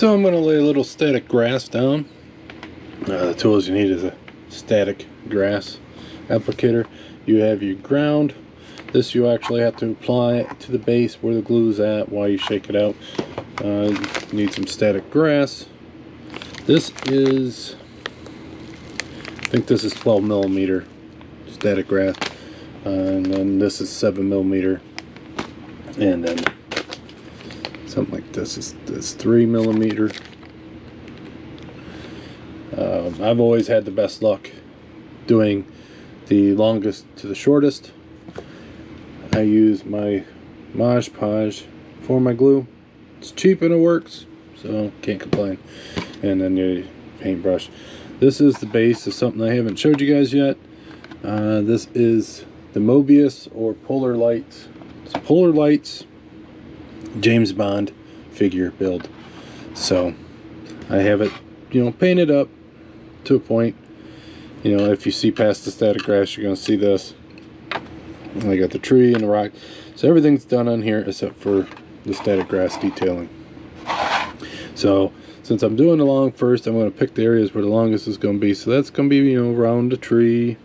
So I'm going to lay a little static grass down. The tools you need is a static grass applicator. You have your ground. This you actually have to apply it to the base where the glue is at while you shake it out. You need some static grass. This is, I think this is 12 millimeter static grass, and then this is 7 millimeter, and then something like this is 3 millimeter. I've always had the best luck doing the longest to the shortest. I use my Mod Podge for my glue. It's cheap and it works, so can't complain. And then your paintbrush. This is the base of something I haven't showed you guys yet. This is the Mobius or Polar Lights. It's Polar Lights James Bond figure build. So I have it, painted up to a point. If you see past the static grass, you're going to see this. I got the tree and the rock. So everything's done on here except for the static grass detailing. So since I'm doing the long first, I'm going to pick the areas where the longest is going to be. So that's going to be, around the tree.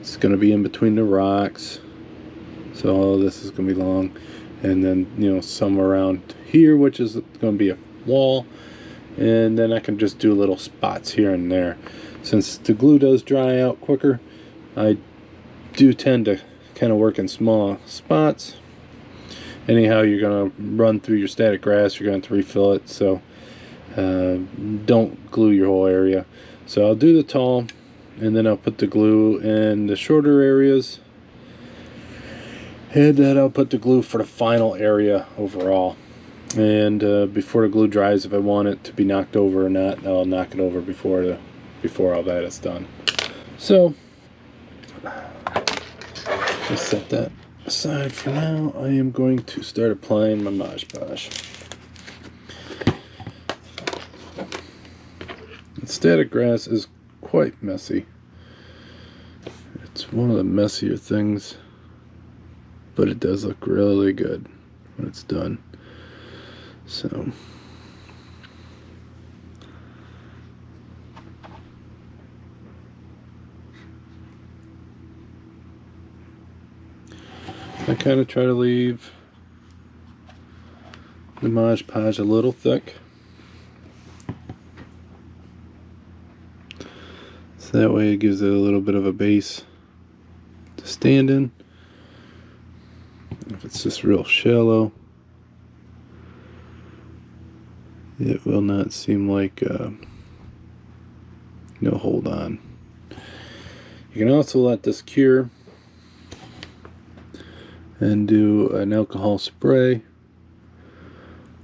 It's going to be in between the rocks. So all this is going to be long. And then, some around here, which is going to be a wall. And then I can just do little spots here and there. Since the glue does dry out quicker, I do tend to kind of work in small spots. Anyhow, you're going to run through your static grass, you're going to refill it, so don't glue your whole area. So I'll do the tall, and then I'll put the glue in the shorter areas, and then I'll put the glue for the final area overall. And before the glue dries, if I want it to be knocked over or not, I'll knock it over before all that is done. So just set that aside for now. I am going to start applying my Mod Podge. The static grass is quite messy. It's one of the messier things, but it does look really good when it's done. So I kind of try to leave the Mod Podge a little thick, so that way it gives it a little bit of a base to stand in. If it's just real shallow, it will not seem like hold on. You can also let this cure and do an alcohol spray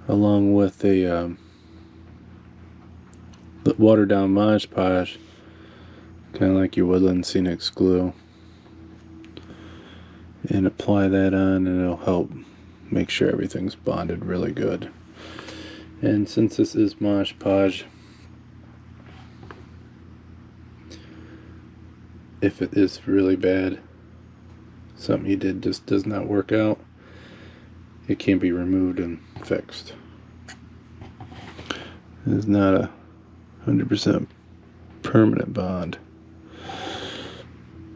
along with a watered down Mod Podge, kind of like your Woodland Scenics glue, and apply that on, and it'll help make sure everything's bonded really good. And since this is Mod Podge, if it is really bad, something you did just does not work out, it can be removed and fixed. It is not a 100% permanent bond.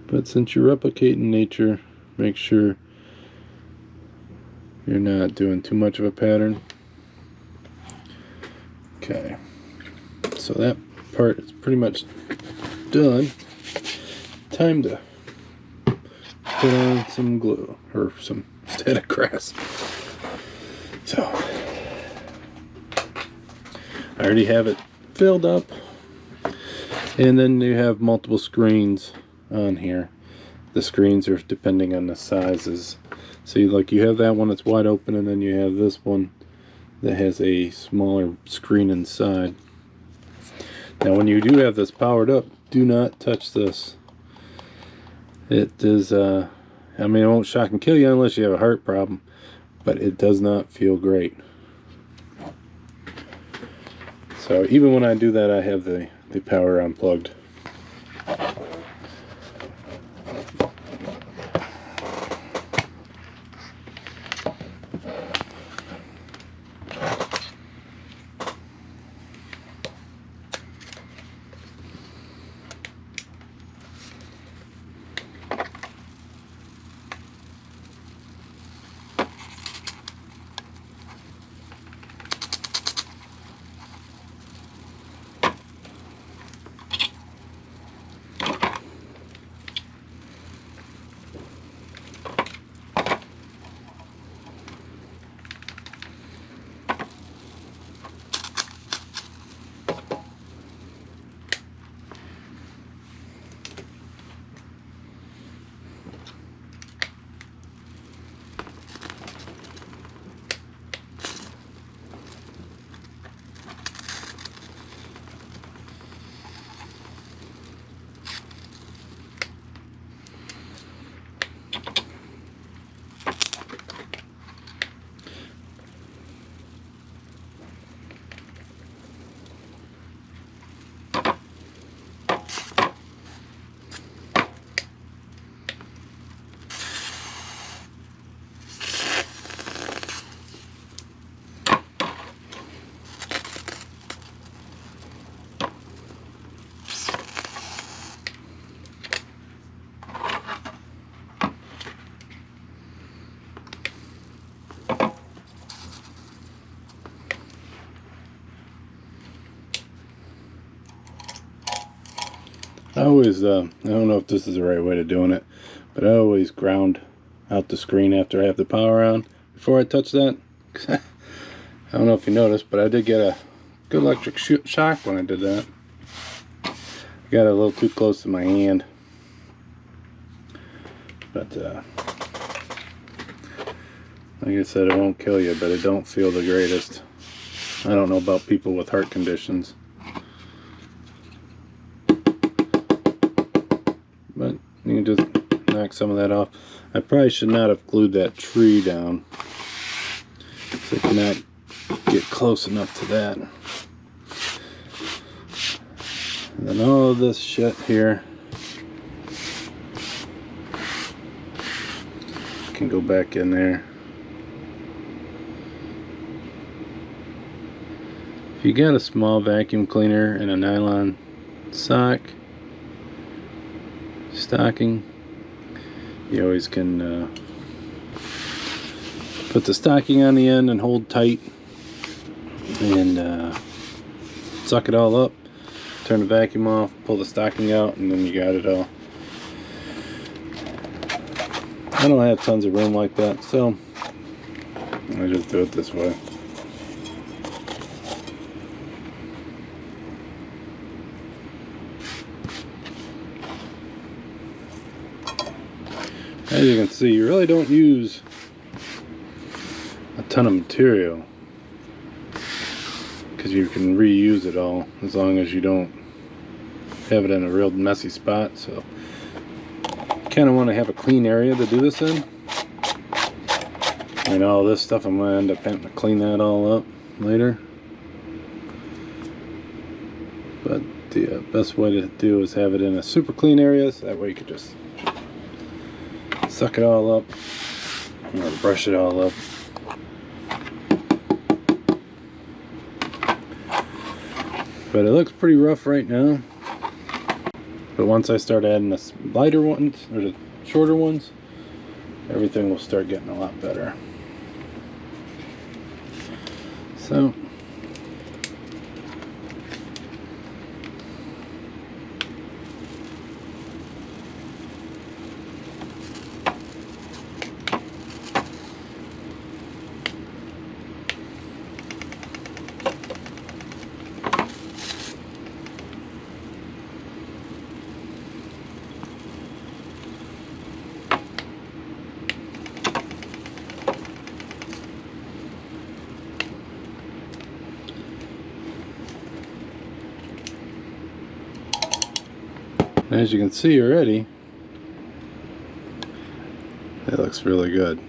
But since you're replicating nature, make sure you're not doing too much of a pattern. Okay, so that part is pretty much done. Time to put on some glue, or some static grass. So I already have it filled up, and then you have multiple screens on here. The screens are depending on the sizes. So you have that one that's wide open, and then you have this one that has a smaller screen inside. Now when you do have this powered up, do not touch this. It does, it won't shock and kill you unless you have a heart problem, but it does not feel great. So even when I do that, I have the power unplugged. I always, I don't know if this is the right way to doing it, but I always ground out the screen after I have the power on before I touch that. I don't know if you noticed, but I did get a good electric shock when I did that. Got it a little too close to my hand. But, like I said, it won't kill you, but it don't feel the greatest. I don't know about people with heart conditions. But you can just knock some of that off. I probably should not have glued that tree down, so I cannot get close enough to that. And then all of this shit here can go back in there. If you got a small vacuum cleaner and a nylon stocking, you always can put the stocking on the end and hold tight and suck it all up, turn the vacuum off, pull the stocking out, and then you got it all. I don't have tons of room like that, so I just do it this way. As you can see, you really don't use a ton of material because you can reuse it all as long as you don't have it in a real messy spot. So you kind of want to have a clean area to do this in. And all this stuff, I'm going to end up having to clean that all up later. But the best way to do is have it in a super clean area, so that way you could just suck it all up or brush it all up. But it looks pretty rough right now. But once I start adding the lighter ones or the shorter ones, everything will start getting a lot better. So as you can see already, it looks really good.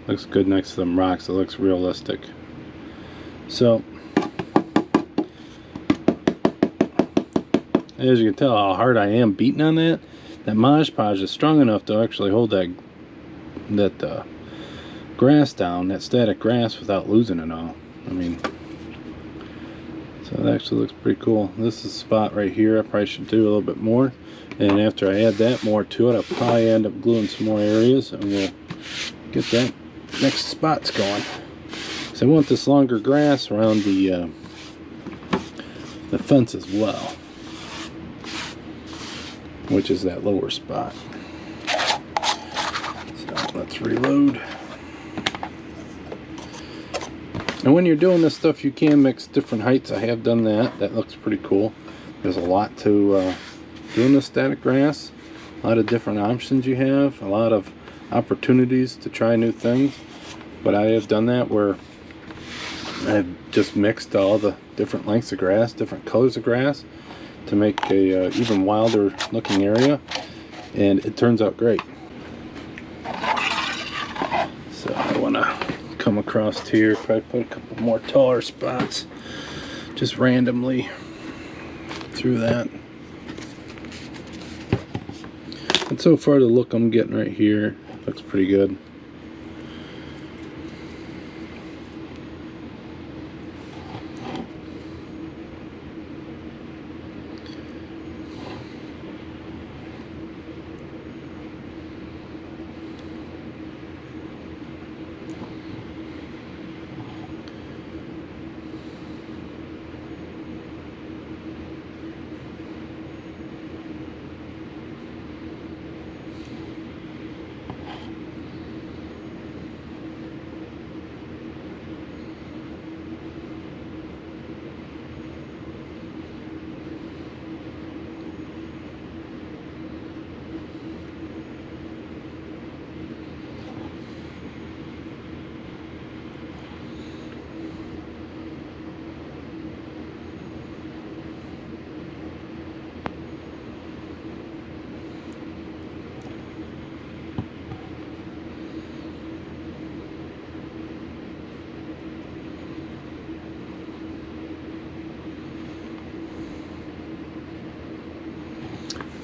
Looks good next to them rocks. It looks realistic. So, as you can tell how hard I am beating on that, that Mod Podge is strong enough to actually hold that grass down, that static grass, without losing it all. I mean, so it actually looks pretty cool. This is a spot right here I probably should do a little bit more, and after I add that more to it, I'll probably end up gluing some more areas, and we'll get that next spots going. So I want this longer grass around the fence as well, which is that lower spot. So let's reload. And when you're doing this stuff, you can mix different heights. I have done that. That looks pretty cool. There's a lot to doing the static grass. A lot of different options you have. A lot of opportunities to try new things. But I have done that where I've just mixed all the different lengths of grass, different colors of grass, to make a even wilder looking area. And it turns out great. So I want to come across here, probably put a couple more taller spots just randomly through that. And so far the look I'm getting right here looks pretty good.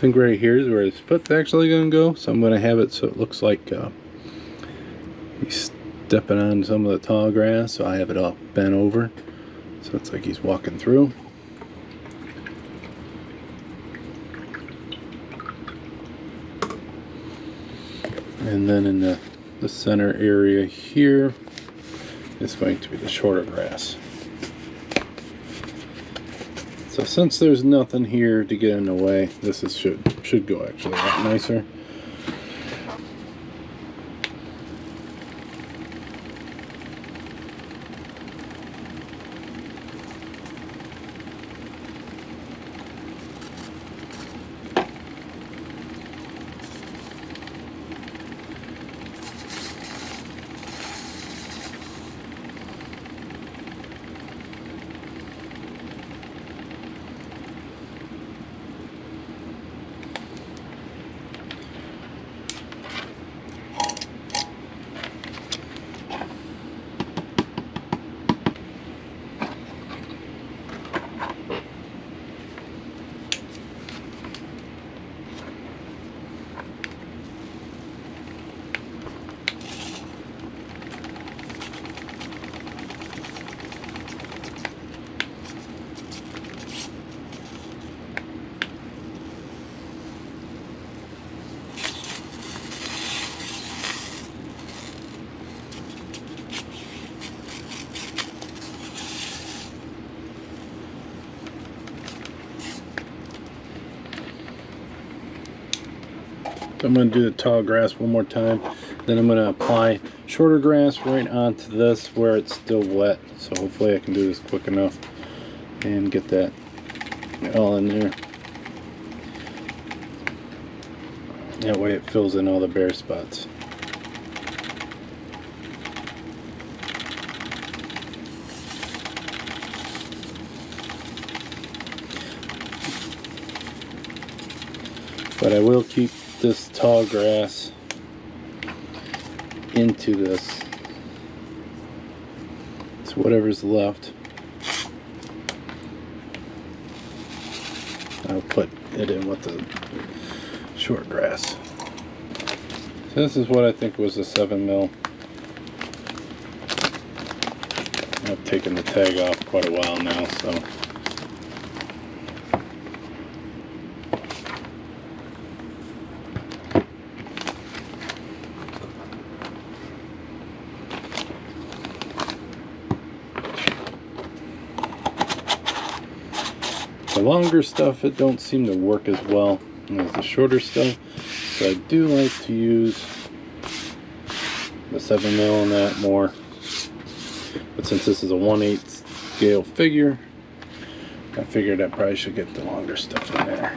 think right here is where his foot's actually going to go, so I'm going to have it so it looks like he's stepping on some of the tall grass, so I have it all bent over so it's like he's walking through. And then in the center area here is going to be the shorter grass. So since there's nothing here to get in the way, this is should go actually a lot nicer. I'm going to do the tall grass one more time, then I'm going to apply shorter grass right onto this where it's still wet, so hopefully I can do this quick enough and get that all in there. That way it fills in all the bare spots. But I will keep this tall grass into this, so whatever's left I'll put it in with the short grass. So this is what I think was a 7 mil. I've taken the tag off quite a while now, so the longer stuff, it don't seem to work as well as the shorter stuff, so I do like to use the 7 mil on that more. But since this is a 1/8 scale figure, I figured I probably should get the longer stuff in there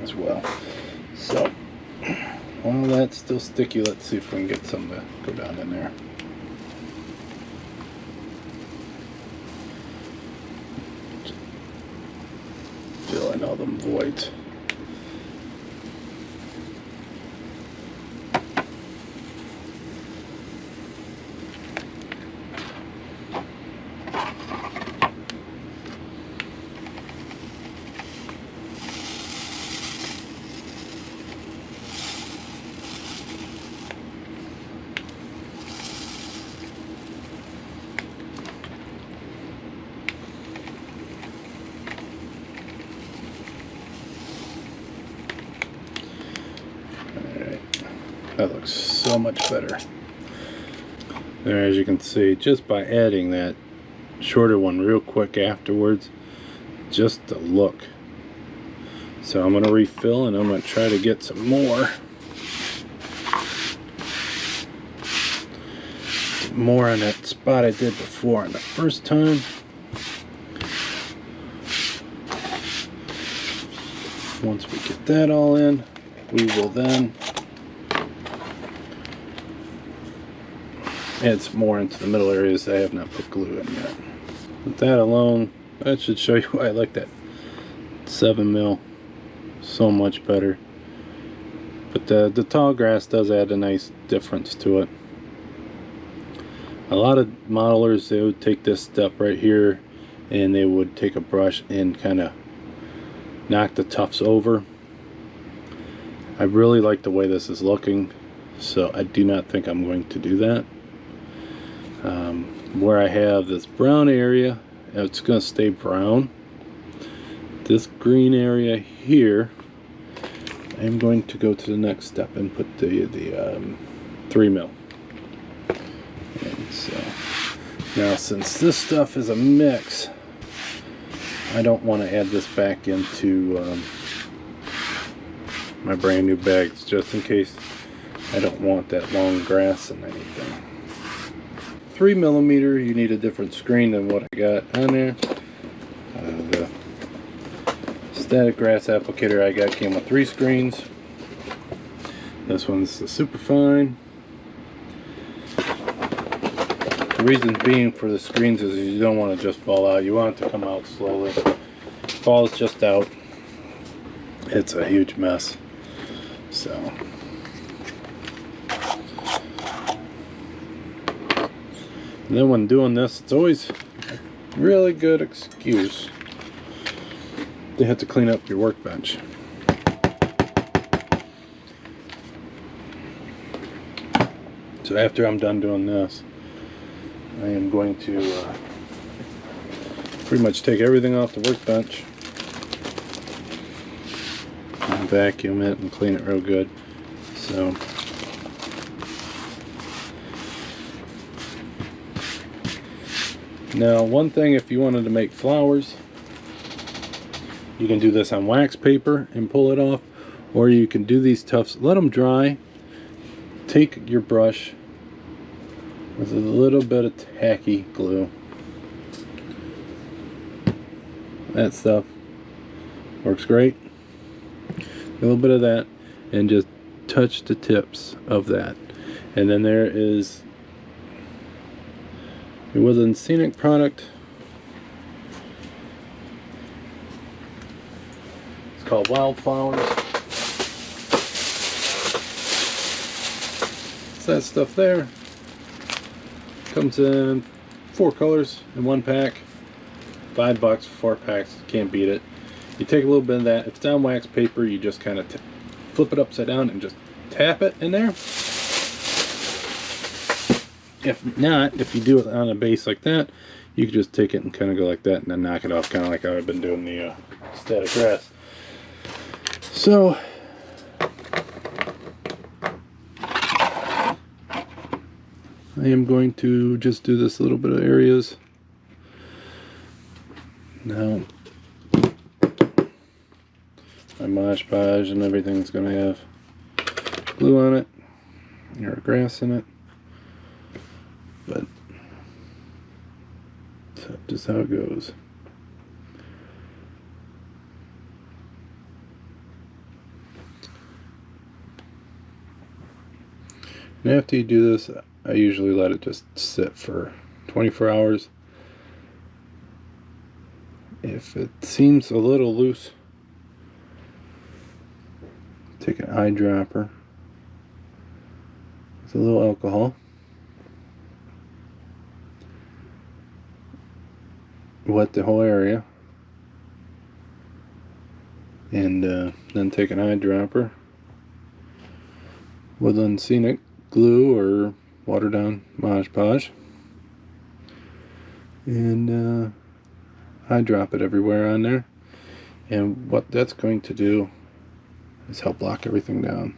as well. So while that's still sticky, let's see if we can get some to go down in there. Fill in all them voids. That looks so much better. There, as you can see, just by adding that shorter one real quick afterwards, just the look. So I'm going to refill and I'm going to try to get some more. More on that spot I did before on the first time. Once we get that all in, we will then add some more into the middle areas that I have not put glue in yet. With that alone, that should show you why I like that 7 mil so much better. But the tall grass does add a nice difference to it. A lot of modelers, they would take this step right here and they would take a brush and kind of knock the tufts over. I really like the way this is looking, so I do not think I'm going to do that. Where I have this brown area, it's going to stay brown. This green area here, I'm going to go to the next step and put the 3 mil. And so now, since this stuff is a mix, I don't want to add this back into my brand new bags, just in case I don't want that long grass and anything. 3 millimeter, you need a different screen than what I got on there. The static grass applicator I got came with 3 screens. This one's the super fine. The reason being for the screens is you don't want to just fall out. You want it to come out slowly. If it falls just out, it's a huge mess. So, and then when doing this, it's always a really good excuse to have to clean up your workbench. So after I'm done doing this, I am going to pretty much take everything off the workbench and vacuum it and clean it real good. So now, one thing, if you wanted to make flowers, you can do this on wax paper and pull it off, or you can do these tufts, let them dry, take your brush with a little bit of tacky glue, that stuff works great, a little bit of that, and just touch the tips of that. And then there is a Woodland Scenic product. It's called Wildflowers. It's that stuff there. Comes in 4 colors in 1 pack. $5 for 4 packs. Can't beat it. You take a little bit of that. If it's on wax paper, you just kind of flip it upside down and just tap it in there. If not, if you do it on a base like that, you can just take it and kind of go like that and then knock it off, kind of like I've been doing the static grass. So I am going to just do this little bit of areas. Now my Mod Podge and everything's going to have glue on it or grass in it. But that's just how it goes. And after you do this, I usually let it just sit for 24 hours. If it seems a little loose, take an eyedropper with a little alcohol. Wet the whole area, and then take an eyedropper, Woodland Scenic glue or watered down Mod Podge, and eyedrop it everywhere on there. And what that's going to do is help lock everything down.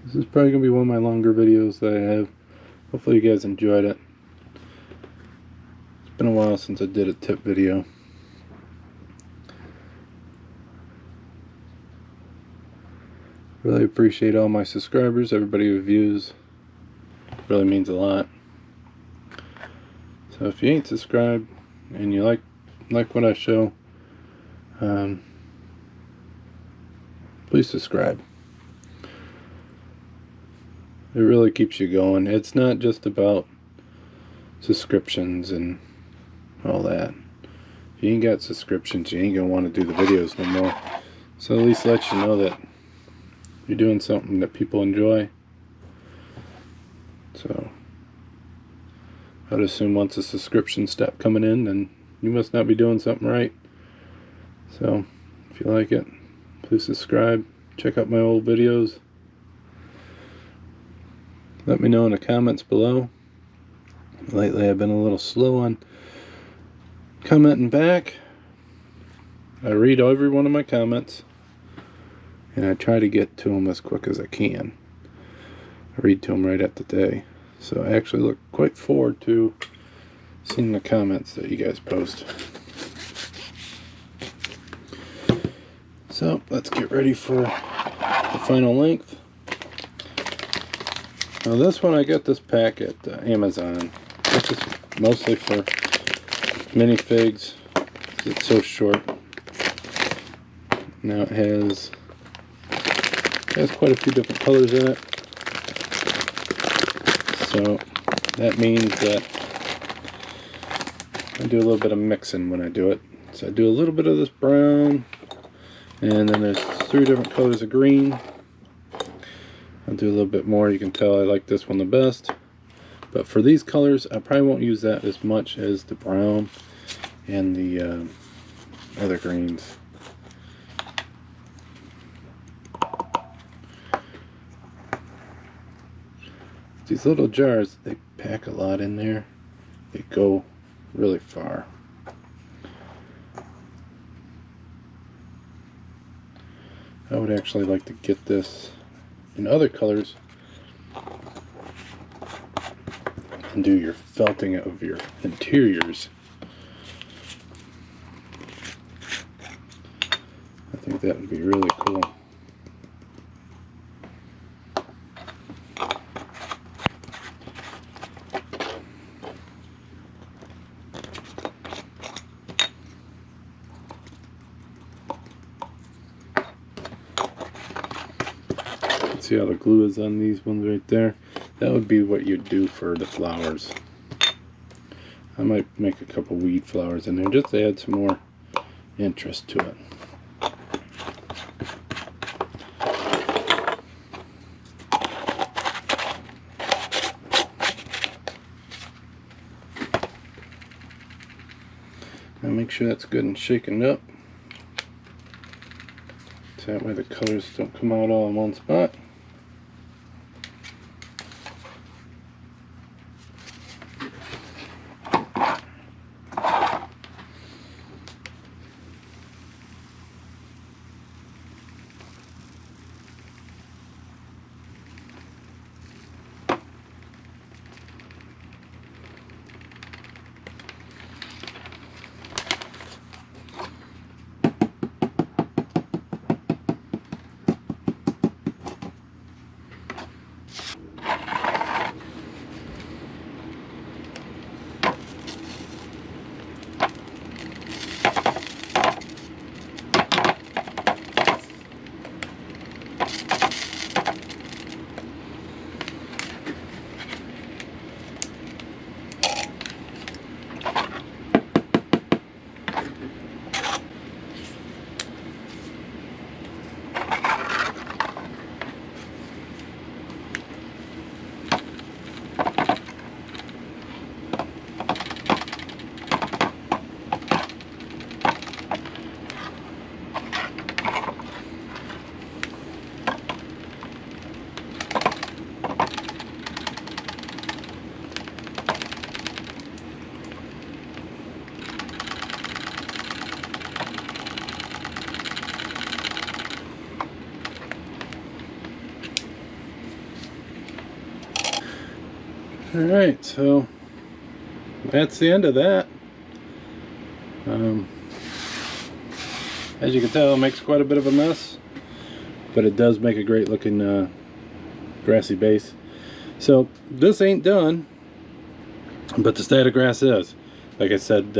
This is probably going to be one of my longer videos that I have. Hopefully you guys enjoyed it. It's been a while since I did a tip video. Really appreciate all my subscribers, everybody who views. It really means a lot. So if you ain't subscribed and you like what I show, please subscribe. It really keeps you going. It's not just about subscriptions and all that. If you ain't got subscriptions, you ain't gonna want to do the videos no more. So at least let you know that you're doing something that people enjoy. So I'd assume once a subscription step coming in, then you must not be doing something right. So if you like it, please subscribe. Check out my old videos. Let me know in the comments below. Lately I've been a little slow on commenting back. I read every one of my comments, and I try to get to them as quick as I can. I read to them right at the day. So I actually look quite forward to seeing the comments that you guys post. So let's get ready for the final length. Now this one, I got this pack at Amazon. This is mostly for minifigs. It's so short. Now it has quite a few different colors in it. So that means that I do a little bit of mixing when I do it. So I do a little bit of this brown, and then there's 3 different colors of green. I'll do a little bit more. You can tell I like this one the best. But for these colors, I probably won't use that as much as the brown and the other greens. These little jars, they pack a lot in there. They go really far. I would actually like to get this in other colors and do your felting of your interiors. I think that would be really cool. See how the glue is on these ones right there? That would be what you'd do for the flowers. I might make a couple weed flowers in there just to add some more interest to it. Now make sure that's good and shaken up, so that way the colors don't come out all in one spot. Alright, so that's the end of that. As you can tell, it makes quite a bit of a mess, but it does make a great looking grassy base. So this ain't done, but the state of grass is. Like I said,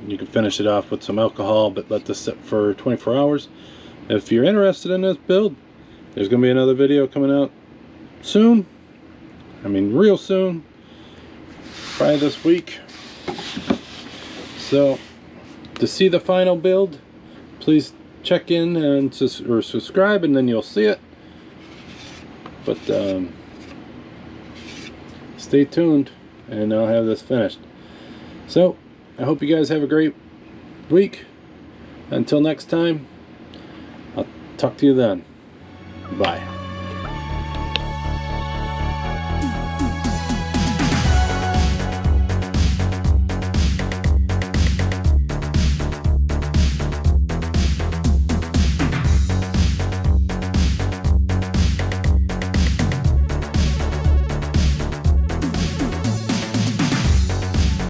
you can finish it off with some alcohol, but let this sit for 24 hours. If you're interested in this build, there's going to be another video coming out soon. I mean real soon, probably this week. So to see the final build, please check in and subscribe, and then you'll see it. But stay tuned. and I'll have this finished. So I hope you guys have a great week. Until next time, I'll talk to you then. Bye.